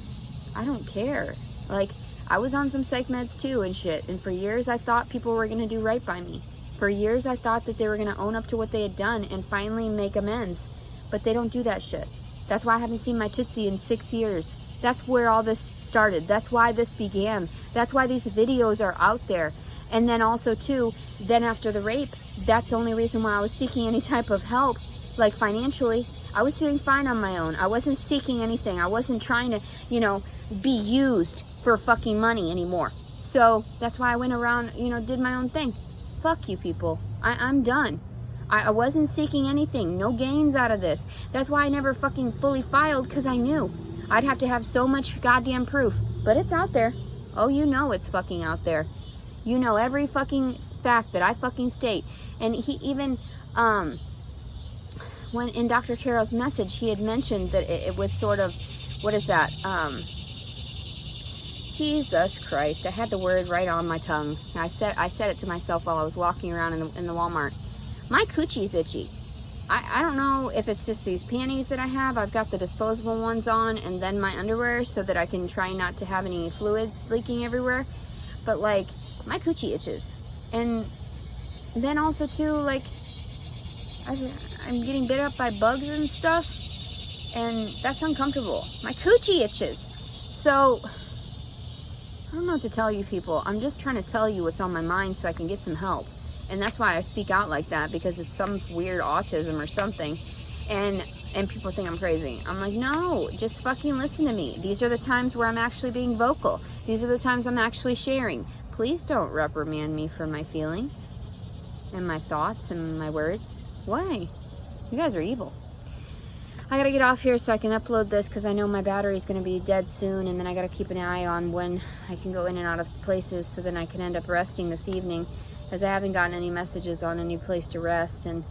I don't care. Like, I was on some psych meds too and shit. And for years, I thought people were going to do right by me. For years, I thought that they were going to own up to what they had done and finally make amends. But they don't do that shit. That's why I haven't seen my Tootsie in 6 years. That's where all this started. That's why this began. That's why these videos are out there. And then also too, then after the rape, that's the only reason why I was seeking any type of help, like financially. I was doing fine on my own. I wasn't seeking anything. I wasn't trying to, be used for fucking money anymore. So that's why I went around, did my own thing. Fuck you people. I'm done. I wasn't seeking anything. No gains out of this. That's why I never fucking fully filed, because I knew I'd have to have so much goddamn proof. But it's out there. Oh, it's fucking out there. You know every fucking fact that I fucking state. And he even, when in Dr. Carroll's message, he had mentioned that it was sort of, what is that? Jesus Christ, I had the word right on my tongue. I said it to myself while I was walking around in the Walmart. My coochie's itchy. I don't know if it's just these panties that I have. I've got the disposable ones on and then my underwear so that I can try not to have any fluids leaking everywhere. But like, my coochie itches. And then also too, like, I'm getting bit up by bugs and stuff, and that's uncomfortable. My coochie itches. So I don't know what to tell you people. I'm just trying to tell you what's on my mind so I can get some help. And that's why I speak out like that, because it's some weird autism or something. And people think I'm crazy. I'm like, no, just fucking listen to me. These are the times where I'm actually being vocal. These are the times I'm actually sharing. Please don't reprimand me for my feelings and my thoughts and my words. Why? You guys are evil. I gotta get off here so I can upload this, because I know my battery's gonna be dead soon, and then I gotta keep an eye on when I can go in and out of places, so then I can end up resting this evening, as I haven't gotten any messages on any place to rest. And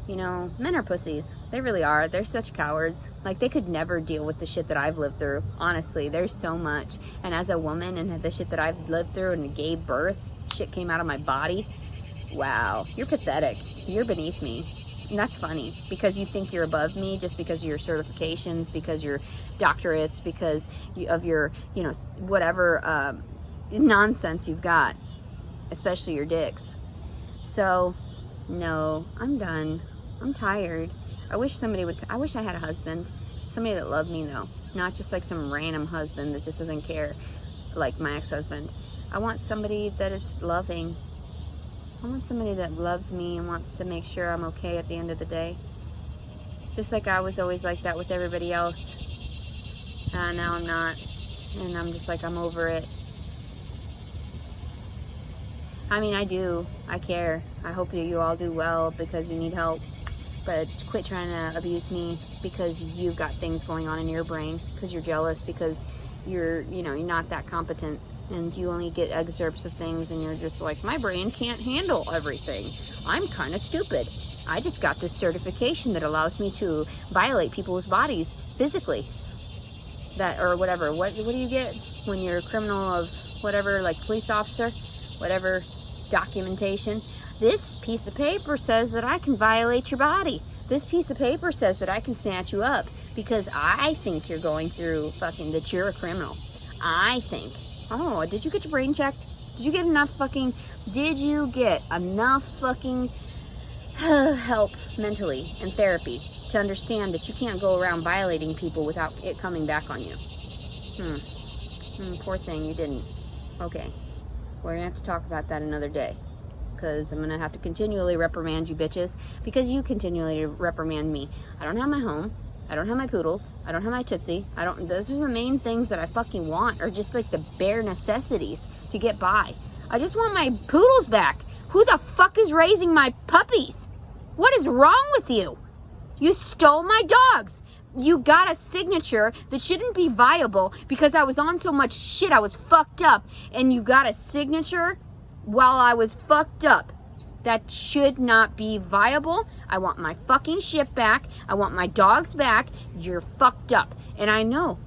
men are pussies. They really are. They're such cowards. Like, they could never deal with the shit that I've lived through. Honestly, there's so much. And as a woman, and the shit that I've lived through and gave birth, shit came out of my body. Wow, you're pathetic. You're beneath me. And that's funny, because you think you're above me just because of your certifications, because your doctorates, because of your, whatever nonsense you've got, especially your dicks. So, no, I'm done. I'm tired. I wish I had a husband. Somebody that loved me, though. Not just like some random husband that just doesn't care, like my ex-husband. I want somebody that is loving. I want somebody that loves me and wants to make sure I'm okay at the end of the day. Just like I was always like that with everybody else. Now I'm not. And I'm just like, I'm over it. I mean, I do. I care. I hope that you all do well, because you need help. But quit trying to abuse me because you've got things going on in your brain, because you're jealous, because you're not that competent, and you only get excerpts of things, and you're just like, my brain can't handle everything. I'm kind of stupid. I just got this certification that allows me to violate people's bodies physically. That, or whatever. What do you get when you're a criminal of whatever, like police officer, whatever documentation? This piece of paper says that I can violate your body. This piece of paper says that I can snatch you up because I think you're going through that you're a criminal. I think. Oh, did you get your brain checked? Did you get enough fucking help mentally and therapy to understand that you can't go around violating people without it coming back on you? Poor thing, you didn't. Okay. We're going to have to talk about that another day, because I'm going to have to continually reprimand you bitches, because you continually reprimand me. I don't have my home. I don't have my poodles. I don't have my Tootsie. Those are the main things that I fucking want, or just like the bare necessities to get by. I just want my poodles back. Who the fuck is raising my puppies? What is wrong with you? You stole my dogs. You got a signature that shouldn't be viable because I was on so much shit. I was fucked up. And you got a signature while I was fucked up. That should not be viable. I want my fucking shit back. I want my dogs back. You're fucked up. And I know,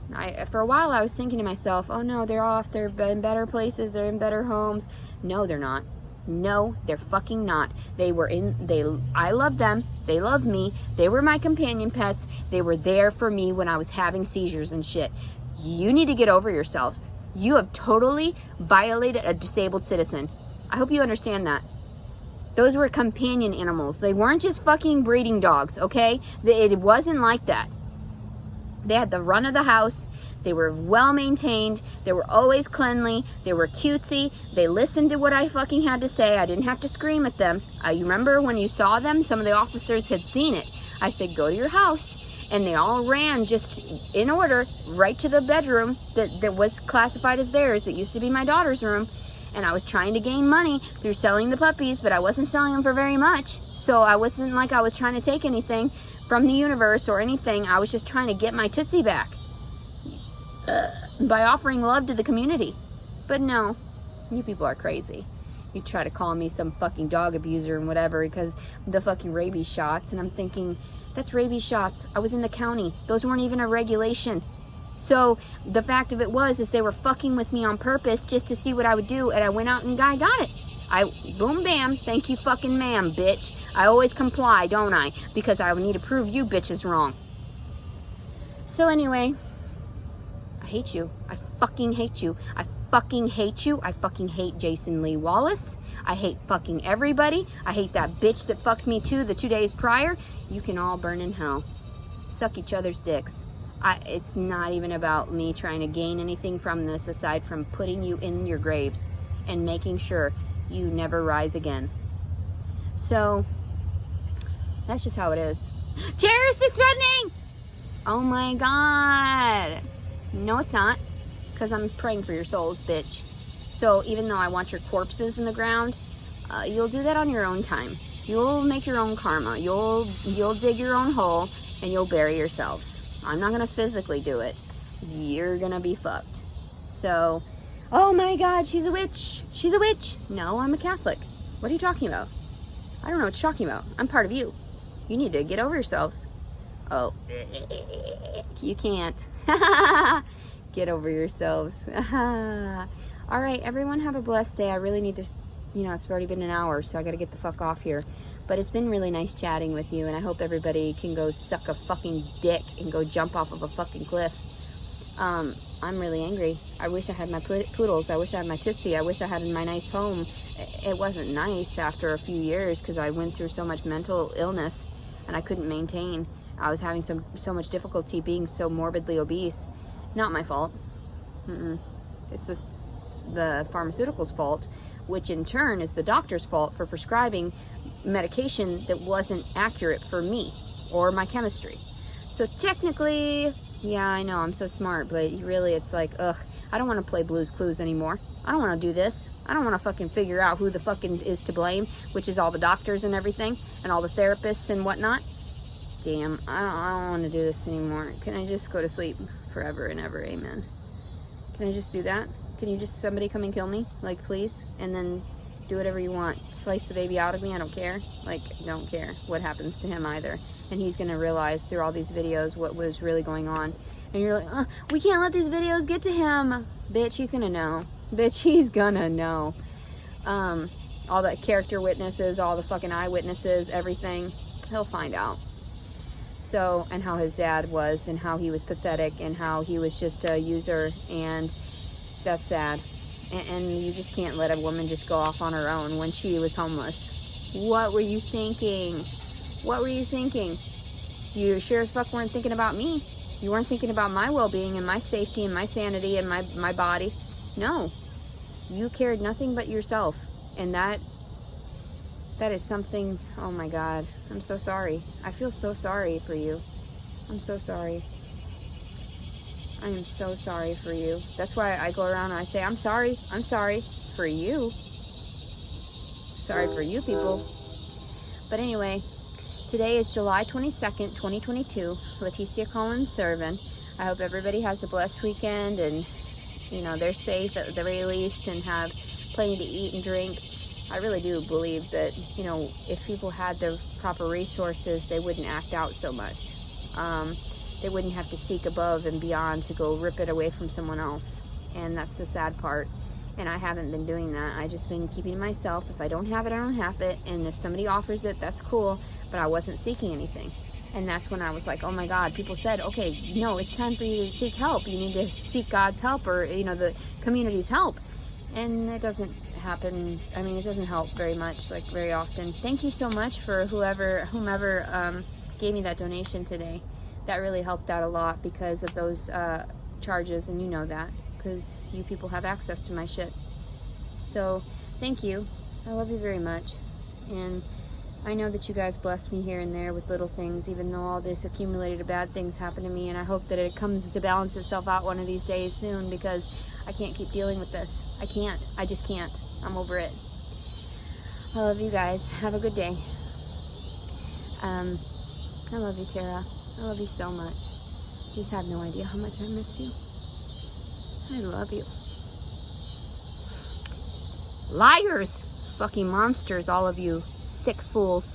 for a while I was thinking to myself, oh no, they're off. They're in better places. They're in better homes. No, they're not. No, they're fucking not. I love them. They love me. They were my companion pets. They were there for me when I was having seizures and shit. You need to get over yourselves. You have totally violated a disabled citizen. I hope you understand that. Those were companion animals. They weren't just fucking breeding dogs, okay? It wasn't like that. They had the run of the house. They were well maintained. They were always cleanly. They were cutesy. They listened to what I fucking had to say. I didn't have to scream at them. You remember when you saw them? Some of the officers had seen it. I said, go to your house. And they all ran just in order right to the bedroom that was classified as theirs. That used to be my daughter's room. And I was trying to gain money through selling the puppies, but I wasn't selling them for very much. So I wasn't like I was trying to take anything from the universe or anything. I was just trying to get my Tootsie back by offering love to the community. But no, you people are crazy. You try to call me some fucking dog abuser and whatever because the fucking rabies shots. And I'm thinking, that's rabies shots. I was in the county. Those weren't even a regulation. So the fact of it is they were fucking with me on purpose just to see what I would do. And I went out and I got it. Boom, bam, thank you fucking ma'am, bitch. I always comply, don't I? Because I need to prove you bitches wrong. So anyway, I hate you. I fucking hate you. I fucking hate you. I fucking hate Jason Lee Wallace. I hate fucking everybody. I hate that bitch that fucked me too the 2 days prior. You can all burn in hell. Suck each other's dicks. It's not even about me trying to gain anything from this aside from putting you in your graves and making sure you never rise again. So, that's just how it is. Terroristic threatening! Oh my god. No, it's not. Because I'm praying for your souls, bitch. So, even though I want your corpses in the ground, you'll do that on your own time. You'll make your own karma. You'll dig your own hole and you'll bury yourselves. I'm not going to physically do it. You're going to be fucked. So, oh my god, she's a witch. She's a witch. No, I'm a Catholic. What are you talking about? I don't know what you're talking about. I'm part of you. You need to get over yourselves. Oh, you can't. Get over yourselves. All right, everyone have a blessed day. I really need to, it's already been an hour, so I got to get the fuck off here. But it's been really nice chatting with you, and I hope everybody can go suck a fucking dick and go jump off of a fucking cliff. I'm really angry. I wish I had my poodles. I wish I had my Tootsie. I wish I had my nice home. It wasn't nice after a few years because I went through so much mental illness and I couldn't maintain. I was having so much difficulty being so morbidly obese. Not my fault. It's the pharmaceuticals' fault, which in turn is the doctor's fault for prescribing medication that wasn't accurate for me or my chemistry. So technically, yeah, I know I'm so smart, but really it's like, ugh, I don't want to play Blue's Clues anymore. I don't want to do this. I don't want to fucking figure out who the fucking is to blame, which is all the doctors and everything, and all the therapists and whatnot. Damn, I don't want to do this anymore. Can I just go to sleep forever and ever? Amen. Can I just do that? Can you just, somebody come and kill me? Like, please? And then do whatever you want. Slice the baby out of me, I don't care. Like, don't care what happens to him either. And he's going to realize through all these videos what was really going on. And you're like, we can't let these videos get to him. Bitch, he's going to know. Bitch, he's going to know. All the character witnesses, all the fucking eyewitnesses, everything. He'll find out. So, and how his dad was, and how he was pathetic, and how he was just a user, and that's sad. And you just can't let a woman just go off on her own when she was homeless. What were you thinking? What were you thinking? You sure as fuck weren't thinking about me. You weren't thinking about my well-being and my safety and my sanity and my body. No. You cared nothing but yourself. And that is something, oh my God. I'm so sorry. I feel so sorry for you. I'm so sorry. I am so sorry for you. That's why I go around and I say, I'm sorry for you. Sorry for you people. But anyway, today is July 22nd, 2022. Leticia calling Servin. I hope everybody has a blessed weekend and, they're safe at the very least and have plenty to eat and drink. I really do believe that, you know, if people had the proper resources, they wouldn't act out so much. They wouldn't have to seek above and beyond to go rip it away from someone else. And that's the sad part. And I haven't been doing that. I've just been keeping to myself. If I don't have it, I don't have it. And if somebody offers it, that's cool. But I wasn't seeking anything. And that's when I was like, oh my God, people said, okay, no, it's time for you to seek help. You need to seek God's help, or, you know, the community's help. And it doesn't happen. I mean, it doesn't help very much, like very often. Thank you so much for whomever gave me that donation today. That really helped out a lot because of those charges, and you know that, because you people have access to my shit. So, thank you. I love you very much. And I know that you guys bless me here and there with little things, even though all this accumulated bad things happen to me, and I hope that it comes to balance itself out one of these days soon, because I can't keep dealing with this. I can't. I just can't. I'm over it. I love you guys. Have a good day. I love you, Tara. I love you so much. You just have no idea how much I miss you. I love you. Liars! Fucking monsters, all of you. Sick fools.